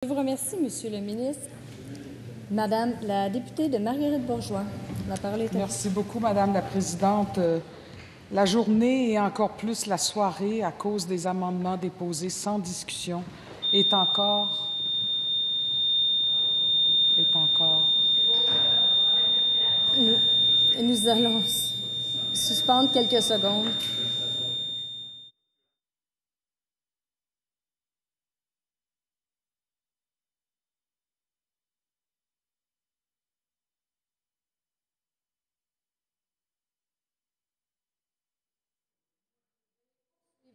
Je vous remercie, Monsieur le ministre. Madame la députée de Marguerite-Bourgeois, la parole est à vous. Merci beaucoup, Madame la Présidente. La journée et encore plus la soirée, à cause des amendements déposés sans discussion, est encore. Nous allons suspendre quelques secondes.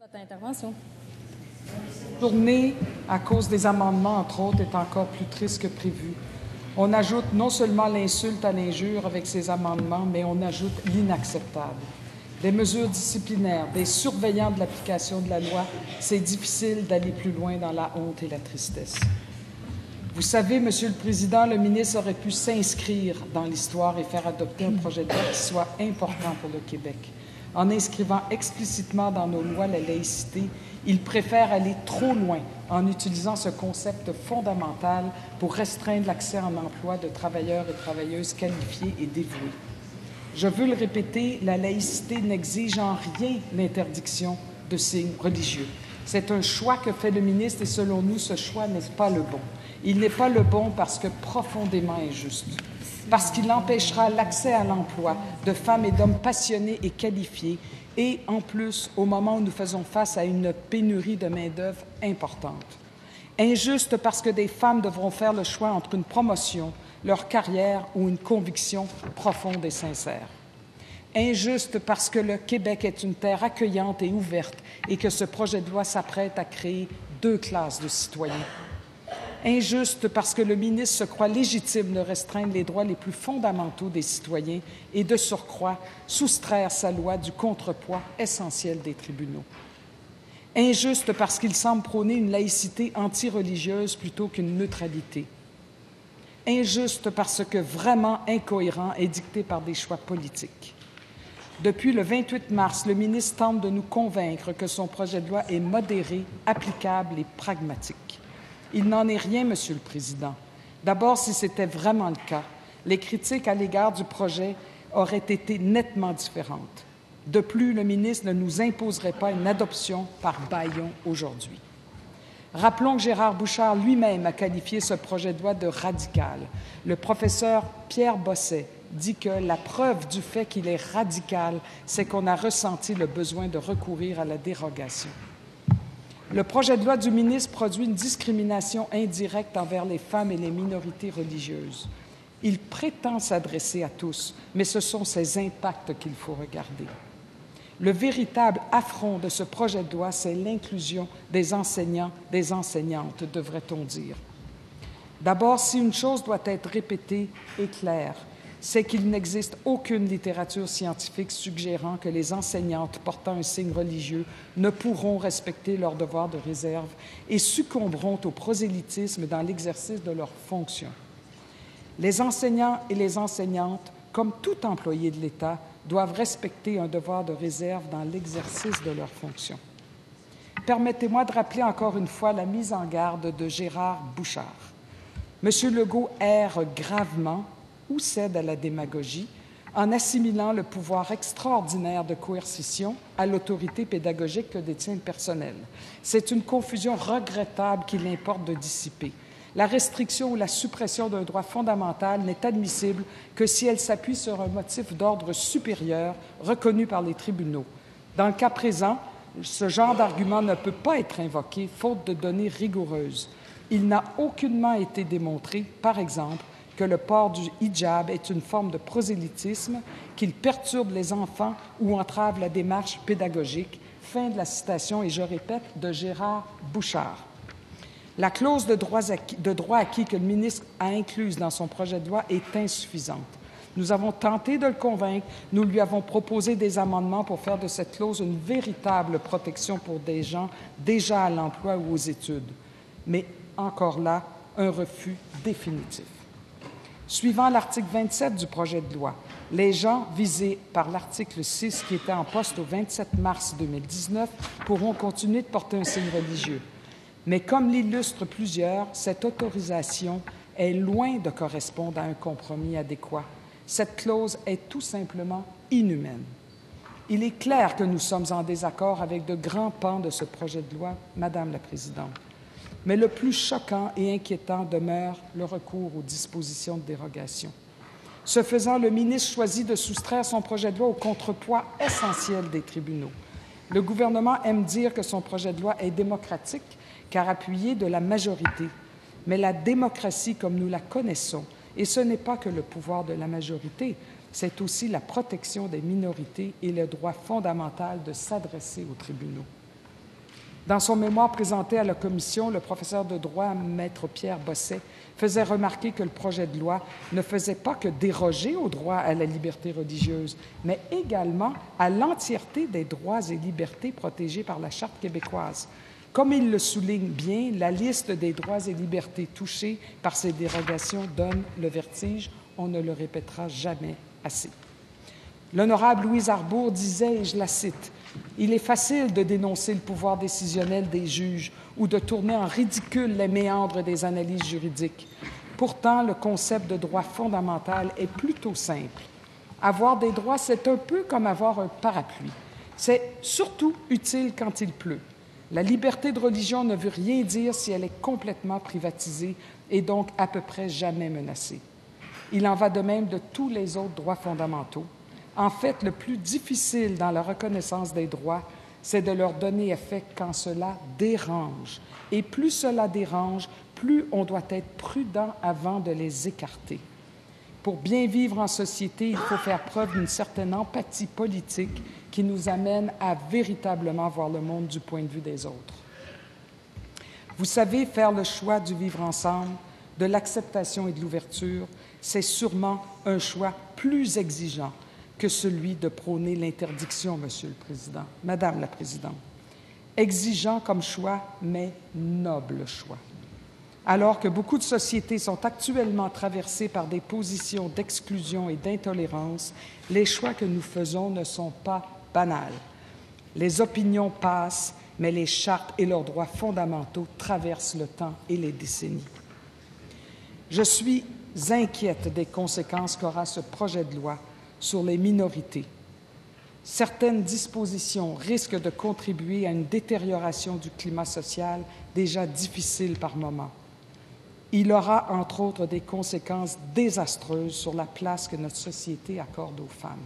Votre intervention. La journée, à cause des amendements, entre autres, est encore plus triste que prévu. On ajoute non seulement l'insulte à l'injure avec ces amendements, mais on ajoute l'inacceptable. Des mesures disciplinaires, des surveillants de l'application de la loi, c'est difficile d'aller plus loin dans la honte et la tristesse. Vous savez, Monsieur le Président, le ministre aurait pu s'inscrire dans l'histoire et faire adopter un projet de loi qui soit important pour le Québec. En inscrivant explicitement dans nos lois la laïcité, il préfère aller trop loin en utilisant ce concept fondamental pour restreindre l'accès en emploi de travailleurs et travailleuses qualifiés et dévoués. Je veux le répéter, la laïcité n'exige en rien l'interdiction de signes religieux. C'est un choix que fait le ministre et selon nous, ce choix n'est pas le bon. Il n'est pas le bon parce que profondément injuste. Parce qu'il empêchera l'accès à l'emploi de femmes et d'hommes passionnés et qualifiés, et en plus, au moment où nous faisons face à une pénurie de main-d'œuvre importante. Injuste parce que des femmes devront faire le choix entre une promotion, leur carrière ou une conviction profonde et sincère. Injuste parce que le Québec est une terre accueillante et ouverte et que ce projet de loi s'apprête à créer 2 classes de citoyens. Injuste parce que le ministre se croit légitime de restreindre les droits les plus fondamentaux des citoyens et, de surcroît, soustraire sa loi du contrepoids essentiel des tribunaux. Injuste parce qu'il semble prôner une laïcité anti-religieuse plutôt qu'une neutralité. Injuste parce que vraiment incohérent et dicté par des choix politiques. Depuis le 28 mars, le ministre tente de nous convaincre que son projet de loi est modéré, applicable et pragmatique. Il n'en est rien, Monsieur le Président. D'abord, si c'était vraiment le cas, les critiques à l'égard du projet auraient été nettement différentes. De plus, le ministre ne nous imposerait pas une adoption par bâillon aujourd'hui. Rappelons que Gérard Bouchard lui-même a qualifié ce projet de loi de radical. Le professeur Pierre Bosset dit que la preuve du fait qu'il est radical, c'est qu'on a ressenti le besoin de recourir à la dérogation. Le projet de loi du ministre produit une discrimination indirecte envers les femmes et les minorités religieuses. Il prétend s'adresser à tous, mais ce sont ses impacts qu'il faut regarder. Le véritable affront de ce projet de loi, c'est l'inclusion des enseignants, des enseignantes, devrait-on dire. D'abord, si une chose doit être répétée et claire, c'est qu'il n'existe aucune littérature scientifique suggérant que les enseignantes portant un signe religieux ne pourront respecter leur devoir de réserve et succomberont au prosélytisme dans l'exercice de leurs fonctions. Les enseignants et les enseignantes, comme tout employé de l'État, doivent respecter un devoir de réserve dans l'exercice de leurs fonctions. Permettez-moi de rappeler encore une fois la mise en garde de Gérard Bouchard. M. Legault erre gravement ou cède à la démagogie en assimilant le pouvoir extraordinaire de coercition à l'autorité pédagogique que détient le personnel. C'est une confusion regrettable qu'il importe de dissiper. La restriction ou la suppression d'un droit fondamental n'est admissible que si elle s'appuie sur un motif d'ordre supérieur reconnu par les tribunaux. Dans le cas présent, ce genre d'argument ne peut pas être invoqué faute de données rigoureuses. Il n'a aucunement été démontré, par exemple, que le port du hijab est une forme de prosélytisme, qu'il perturbe les enfants ou entrave la démarche pédagogique. Fin de la citation, et je répète, de Gérard Bouchard. La clause de droit acquis que le ministre a incluse dans son projet de loi est insuffisante. Nous avons tenté de le convaincre, nous lui avons proposé des amendements pour faire de cette clause une véritable protection pour des gens déjà à l'emploi ou aux études. Mais encore là, un refus définitif. Suivant l'article 27 du projet de loi, les gens visés par l'article 6 qui était en poste au 27 mars 2019 pourront continuer de porter un signe religieux. Mais comme l'illustrent plusieurs, cette autorisation est loin de correspondre à un compromis adéquat. Cette clause est tout simplement inhumaine. Il est clair que nous sommes en désaccord avec de grands pans de ce projet de loi, Madame la Présidente. Mais le plus choquant et inquiétant demeure le recours aux dispositions de dérogation. Ce faisant, le ministre choisit de soustraire son projet de loi au contrepoids essentiel des tribunaux. Le gouvernement aime dire que son projet de loi est démocratique, car appuyé de la majorité. Mais la démocratie, comme nous la connaissons, et ce n'est pas que le pouvoir de la majorité, c'est aussi la protection des minorités et le droit fondamental de s'adresser aux tribunaux. Dans son mémoire présenté à la Commission, le professeur de droit, Maître Pierre Bosset, faisait remarquer que le projet de loi ne faisait pas que déroger au droit à la liberté religieuse, mais également à l'entièreté des droits et libertés protégés par la Charte québécoise. Comme il le souligne bien, la liste des droits et libertés touchés par ces dérogations donne le vertige. On ne le répétera jamais assez. L'honorable Louise Arbour disait, et je la cite, « Il est facile de dénoncer le pouvoir décisionnel des juges ou de tourner en ridicule les méandres des analyses juridiques. Pourtant, le concept de droit fondamental est plutôt simple. Avoir des droits, c'est un peu comme avoir un parapluie. C'est surtout utile quand il pleut. La liberté de religion ne veut rien dire si elle est complètement privatisée et donc à peu près jamais menacée. Il en va de même de tous les autres droits fondamentaux. En fait, le plus difficile dans la reconnaissance des droits, c'est de leur donner effet quand cela dérange. Et plus cela dérange, plus on doit être prudent avant de les écarter. Pour bien vivre en société, il faut faire preuve d'une certaine empathie politique qui nous amène à véritablement voir le monde du point de vue des autres. Vous savez, faire le choix du vivre ensemble, de l'acceptation et de l'ouverture, c'est sûrement un choix plus exigeant que celui de prôner l'interdiction, Monsieur le Président, Madame la Présidente. Exigeant comme choix, mais noble choix. Alors que beaucoup de sociétés sont actuellement traversées par des positions d'exclusion et d'intolérance, les choix que nous faisons ne sont pas banals. Les opinions passent, mais les chartes et leurs droits fondamentaux traversent le temps et les décennies. Je suis inquiète des conséquences qu'aura ce projet de loi sur les minorités. Certaines dispositions risquent de contribuer à une détérioration du climat social déjà difficile par moments. Il aura, entre autres, des conséquences désastreuses sur la place que notre société accorde aux femmes.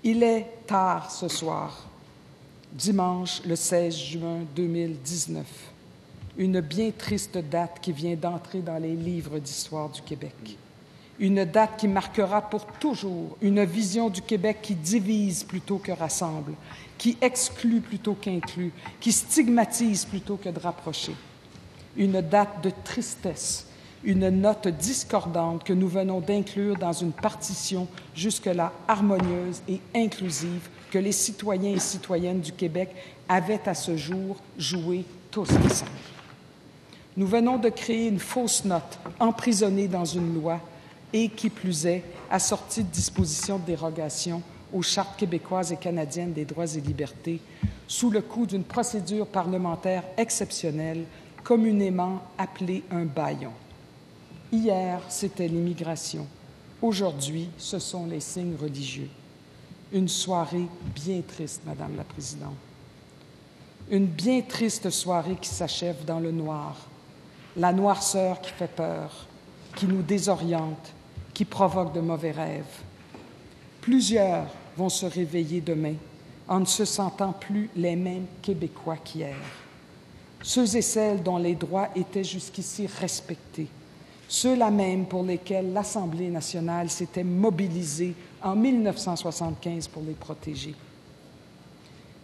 Il est tard ce soir, dimanche le 16 juin 2019, une bien triste date qui vient d'entrer dans les livres d'histoire du Québec. Une date qui marquera pour toujours une vision du Québec qui divise plutôt que rassemble, qui exclut plutôt qu'inclut, qui stigmatise plutôt que de rapprocher. Une date de tristesse, une note discordante que nous venons d'inclure dans une partition jusque-là harmonieuse et inclusive que les citoyens et citoyennes du Québec avaient à ce jour joué tous ensemble. Nous venons de créer une fausse note emprisonnée dans une loi et, qui plus est, assortie de dispositions de dérogation aux chartes québécoises et canadiennes des droits et libertés, sous le coup d'une procédure parlementaire exceptionnelle, communément appelée un bâillon. Hier, c'était l'immigration. Aujourd'hui, ce sont les signes religieux. Une soirée bien triste, Madame la Présidente. Une bien triste soirée qui s'achève dans le noir. La noirceur qui fait peur, qui nous désoriente, qui provoque de mauvais rêves. Plusieurs vont se réveiller demain en ne se sentant plus les mêmes Québécois qu'hier. Ceux et celles dont les droits étaient jusqu'ici respectés, ceux-là même pour lesquels l'Assemblée nationale s'était mobilisée en 1975 pour les protéger.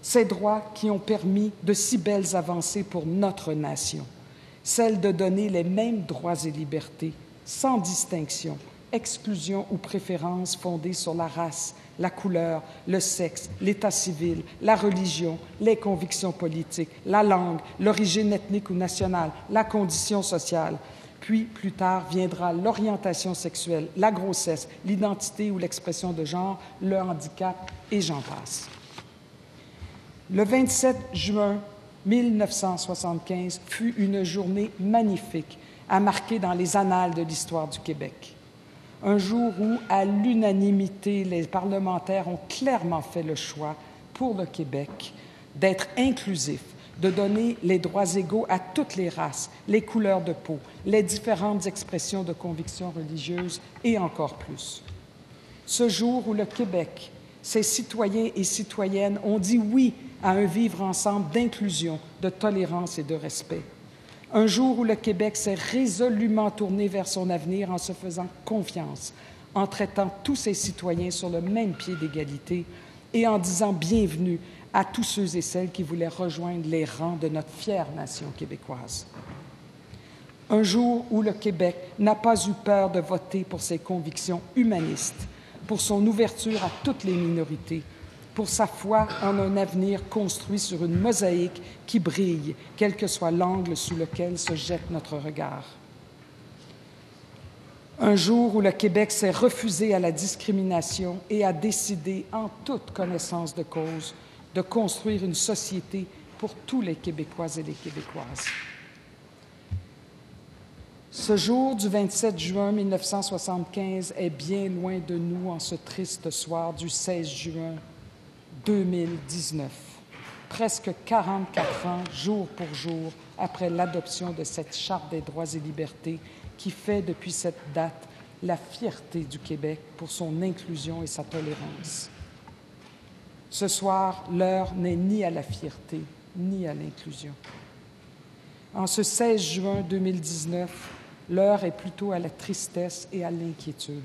Ces droits qui ont permis de si belles avancées pour notre nation, celle de donner les mêmes droits et libertés, sans distinction, exclusion ou préférence fondée sur la race, la couleur, le sexe, l'état civil, la religion, les convictions politiques, la langue, l'origine ethnique ou nationale, la condition sociale. Puis, plus tard, viendra l'orientation sexuelle, la grossesse, l'identité ou l'expression de genre, le handicap, et j'en passe. Le 27 juin 1975 fut une journée magnifique à marquer dans les annales de l'histoire du Québec. Un jour où, à l'unanimité, les parlementaires ont clairement fait le choix, pour le Québec, d'être inclusifs, de donner les droits égaux à toutes les races, les couleurs de peau, les différentes expressions de convictions religieuses et encore plus. Ce jour où le Québec, ses citoyens et citoyennes ont dit oui à un vivre ensemble d'inclusion, de tolérance et de respect. Un jour où le Québec s'est résolument tourné vers son avenir en se faisant confiance, en traitant tous ses citoyens sur le même pied d'égalité et en disant bienvenue à tous ceux et celles qui voulaient rejoindre les rangs de notre fière nation québécoise. Un jour où le Québec n'a pas eu peur de voter pour ses convictions humanistes, pour son ouverture à toutes les minorités, pour sa foi en un avenir construit sur une mosaïque qui brille, quel que soit l'angle sous lequel se jette notre regard. Un jour où le Québec s'est refusé à la discrimination et a décidé, en toute connaissance de cause, de construire une société pour tous les Québécois et les Québécoises. Ce jour du 27 juin 1975 est bien loin de nous en ce triste soir du 16 juin 2019, presque 44 ans, jour pour jour, après l'adoption de cette Charte des droits et libertés qui fait, depuis cette date, la fierté du Québec pour son inclusion et sa tolérance. Ce soir, l'heure n'est ni à la fierté, ni à l'inclusion. En ce 16 juin 2019, l'heure est plutôt à la tristesse et à l'inquiétude.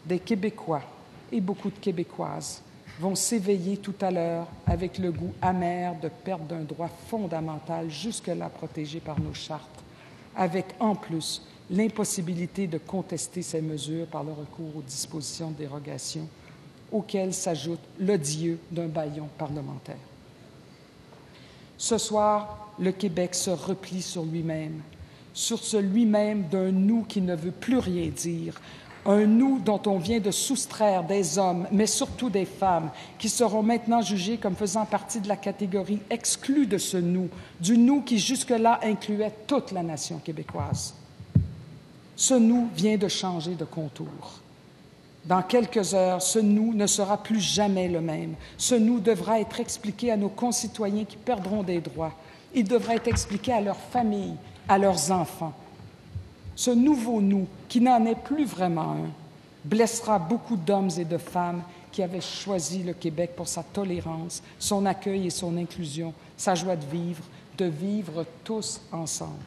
Des Québécois et beaucoup de Québécoises vont s'éveiller tout à l'heure avec le goût amer de perdre d'un droit fondamental jusque-là protégé par nos chartes, avec en plus l'impossibilité de contester ces mesures par le recours aux dispositions de dérogation, auxquelles s'ajoute l'odieux d'un bâillon parlementaire. Ce soir, le Québec se replie sur lui-même, sur ce lui-même d'un nous qui ne veut plus rien dire, un nous dont on vient de soustraire des hommes, mais surtout des femmes, qui seront maintenant jugés comme faisant partie de la catégorie exclue de ce nous, du nous qui jusque-là incluait toute la nation québécoise. Ce nous vient de changer de contour. Dans quelques heures, ce nous ne sera plus jamais le même. Ce nous devra être expliqué à nos concitoyens qui perdront des droits. Il devra être expliqué à leurs familles, à leurs enfants. Ce nouveau nous, qui n'en est plus vraiment un, blessera beaucoup d'hommes et de femmes qui avaient choisi le Québec pour sa tolérance, son accueil et son inclusion, sa joie de vivre tous ensemble.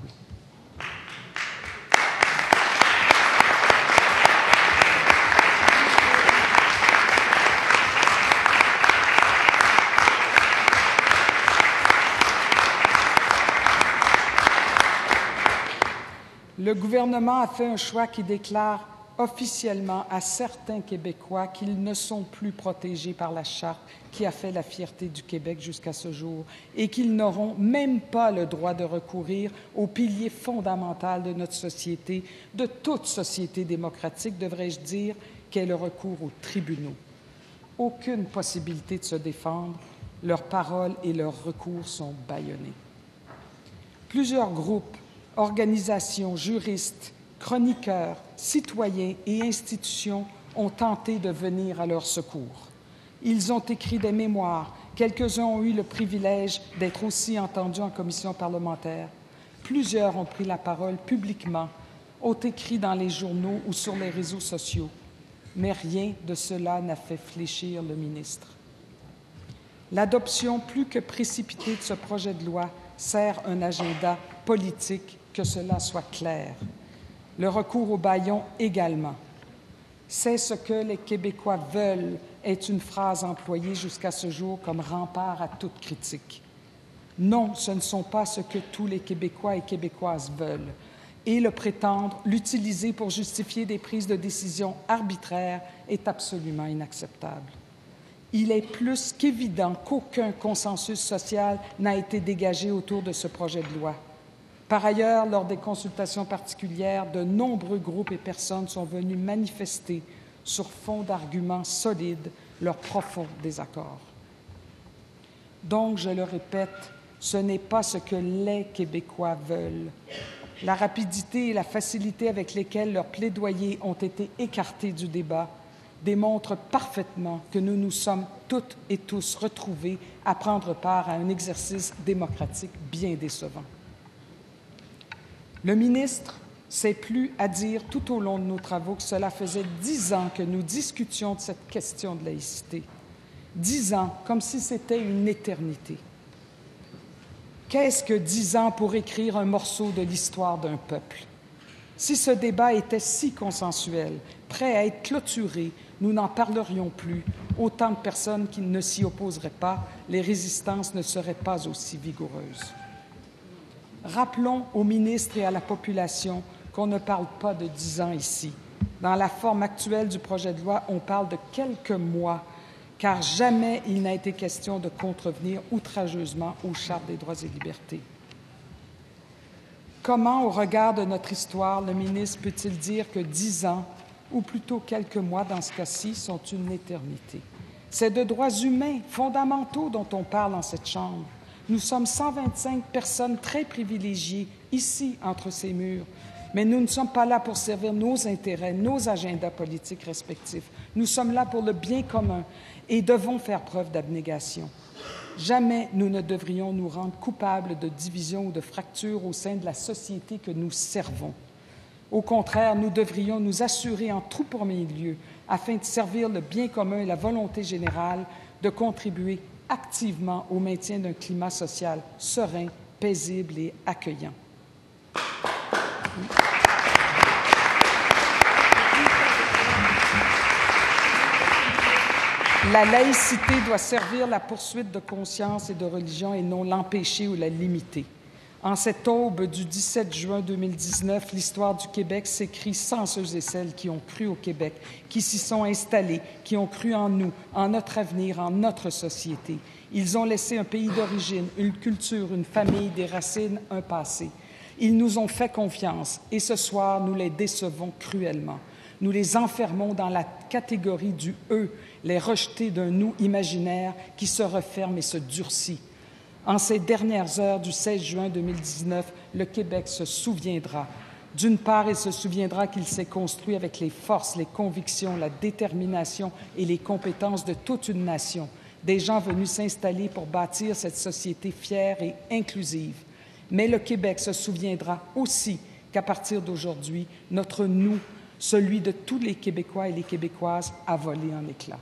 Le gouvernement a fait un choix qui déclare officiellement à certains Québécois qu'ils ne sont plus protégés par la Charte qui a fait la fierté du Québec jusqu'à ce jour et qu'ils n'auront même pas le droit de recourir au pilier fondamental de notre société, de toute société démocratique, devrais-je dire, qu'est le recours aux tribunaux. Aucune possibilité de se défendre, leurs paroles et leurs recours sont bâillonnés. Plusieurs groupes, organisations, juristes, chroniqueurs, citoyens et institutions ont tenté de venir à leur secours. Ils ont écrit des mémoires. Quelques-uns ont eu le privilège d'être aussi entendus en commission parlementaire. Plusieurs ont pris la parole publiquement, ont écrit dans les journaux ou sur les réseaux sociaux. Mais rien de cela n'a fait fléchir le ministre. L'adoption plus que précipitée de ce projet de loi sert un agenda politique, que cela soit clair. Le recours au bâillon également. C'est ce que les Québécois veulent est une phrase employée jusqu'à ce jour comme rempart à toute critique. Non, ce ne sont pas ce que tous les Québécois et Québécoises veulent. Et le prétendre, l'utiliser pour justifier des prises de décision arbitraires est absolument inacceptable. Il est plus qu'évident qu'aucun consensus social n'a été dégagé autour de ce projet de loi. Par ailleurs, lors des consultations particulières, de nombreux groupes et personnes sont venus manifester, sur fond d'arguments solides, leur profond désaccord. Donc, je le répète, Ce n'est pas ce que les Québécois veulent. La rapidité et la facilité avec lesquelles leurs plaidoyers ont été écartés du débat démontrent parfaitement que nous nous sommes toutes et tous retrouvés à prendre part à un exercice démocratique bien décevant. Le ministre s'est plu à dire tout au long de nos travaux que cela faisait 10 ans que nous discutions de cette question de laïcité. 10 ans, comme si c'était une éternité. Qu'est-ce que 10 ans pour écrire un morceau de l'histoire d'un peuple? Si ce débat était si consensuel, prêt à être clôturé, nous n'en parlerions plus. Autant de personnes qui ne s'y opposeraient pas, les résistances ne seraient pas aussi vigoureuses. Rappelons aux ministres et à la population qu'on ne parle pas de 10 ans ici. Dans la forme actuelle du projet de loi, on parle de quelques mois, car jamais il n'a été question de contrevenir outrageusement aux chartes des droits et libertés. Comment, au regard de notre histoire, le ministre peut-il dire que 10 ans, ou plutôt quelques mois dans ce cas-ci, sont une éternité? C'est de droits humains fondamentaux dont on parle dans cette Chambre. Nous sommes 125 personnes très privilégiées ici, entre ces murs, mais nous ne sommes pas là pour servir nos intérêts, nos agendas politiques respectifs. Nous sommes là pour le bien commun et devons faire preuve d'abnégation. Jamais nous ne devrions nous rendre coupables de division ou de fracture au sein de la société que nous servons. Au contraire, nous devrions nous assurer en tout premier lieu, afin de servir le bien commun et la volonté générale, de contribuer activement au maintien d'un climat social serein, paisible et accueillant. La laïcité doit servir la poursuite de conscience et de religion et non l'empêcher ou la limiter. En cette aube du 17 juin 2019, l'histoire du Québec s'écrit sans ceux et celles qui ont cru au Québec, qui s'y sont installés, qui ont cru en nous, en notre avenir, en notre société. Ils ont laissé un pays d'origine, une culture, une famille, des racines, un passé. Ils nous ont fait confiance et ce soir, nous les décevons cruellement. Nous les enfermons dans la catégorie du « eux », les rejetés d'un « nous » imaginaire qui se referme et se durcit. En ces dernières heures du 16 juin 2019, le Québec se souviendra. D'une part, il se souviendra qu'il s'est construit avec les forces, les convictions, la détermination et les compétences de toute une nation, des gens venus s'installer pour bâtir cette société fière et inclusive. Mais le Québec se souviendra aussi qu'à partir d'aujourd'hui, notre « nous », celui de tous les Québécois et les Québécoises, a volé en éclats.